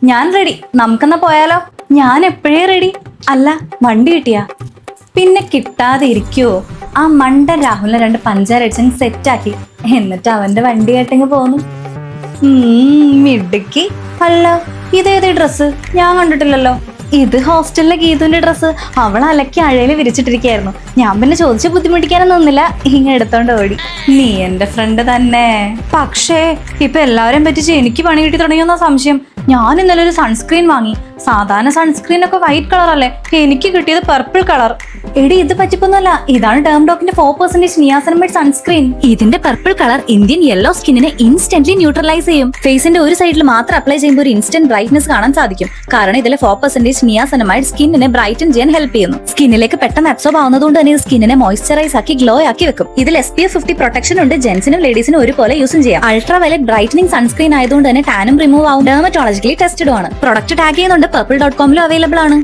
ഞാൻ റെഡി. നമുക്കെന്നാ പോയാലോ? ഞാൻ എപ്പോഴേ റെഡി. അല്ല, വണ്ടി കിട്ടിയാ? പിന്നെ കിട്ടാതെ ഇരിക്കുവോ? ആ മണ്ടൻ രാഹുലിനെ 2 പഞ്ചാര അടിച്ചങ്ങ് സെറ്റാക്കി, എന്നിട്ട് അവന്റെ വണ്ടി കേട്ടങ്ങ് പോന്നു. മിടുക്കി. അല്ല, ഇതേതേ ഡ്രസ്സ്? ഞാൻ കണ്ടിട്ടില്ലല്ലോ. ഇത് ഹോസ്റ്റലിലെ ഗീതുവിന്റെ ഡ്രസ്സ്. അവൾ അലക്കി അഴയില് വിരിച്ചിട്ടിരിക്കായിരുന്നു. ഞാൻ പിന്നെ ചോദിച്ച് ബുദ്ധിമുട്ടിക്കാനൊന്നും നിന്നില്ല, ഇങ്ങനെ എടുത്തോണ്ട് ഓടി. നീ എന്റെ ഫ്രണ്ട് തന്നെ. പക്ഷേ ഇപ്പൊ എല്ലാവരെയും പറ്റിച്ച് എനിക്ക് പണി കിട്ടി തുടങ്ങിയെന്ന സംശയം. ഞാൻ ഇന്നലെ ഒരു സൺസ്ക്രീൻ വാങ്ങി. സാധാരണ സൺസ്ക്രീൻ ഒക്കെ വൈറ്റ് കളർ അല്ലേ, എനിക്ക് കിട്ടിയത് പർപ്പിൾ കളർ. എടി, ഇത് പറ്റിപ്പൊന്നുമല്ല. ഇതാണ് ഡെർമഡോക്കിന്റെ 4% നിയാസിനമൈഡ് സൺസ്ക്രീൻ. ഇതിന്റെ പർപ്പിൾ കളർ ഇന്ത്യൻ യെല്ലോ സ്കിന്നിനെ ഇൻസ്റ്റന്റ്ലി ന്യൂട്രലൈസ് ചെയ്യും. ഫേസിന്റെ ഒരു സൈഡിൽ മാത്രം അപ്ലൈ ചെയ്യുമ്പോൾ ഒരു ഇൻസ്റ്റന്റ് ബ്രൈറ്റ്നസ് കാണാൻ സാധിക്കും. കാരണം ഇതിലെ 4% നിയാസിനമൈഡ് സ്കിന്നിനെ ബ്രൈറ്റൻ ചെയ്യാൻ ഹെൽപ്പ് ചെയ്യുന്നു. സ്കിന്നിലേക്ക് പെട്ടെന്ന് അബ്സോർബ് ആവുന്നതുകൊണ്ട് തന്നെ ഇത് സ്കിന്നിനെ മോയ്സ്ചറൈസ് ആക്കി ഗ്ലോ ആക്കി വെക്കും. ഇതിൽ SPF 50 പ്രൊട്ടക്ഷൻ ഉണ്ട്. ജെന്റ്സിനും ലേഡീസിനും ഒരുപോലെ യൂസും ചെയ്യാം. അൾട്രാ വയലറ്റ് ബ്രൈറ്റനിങ് സൺസ്ക്രീൻ ആയതുകൊണ്ട് തന്നെ ടാനും റിമൂവ് ആവും. ഡെർമറ്റോളജിക്കലി ടെസ്റ്റഡ് ആണ്. പ്രൊഡക്റ്റ് ടാഗ് ചെയ്യുന്നുണ്ട്. purple.com അവൈലബിൾ ആണ്.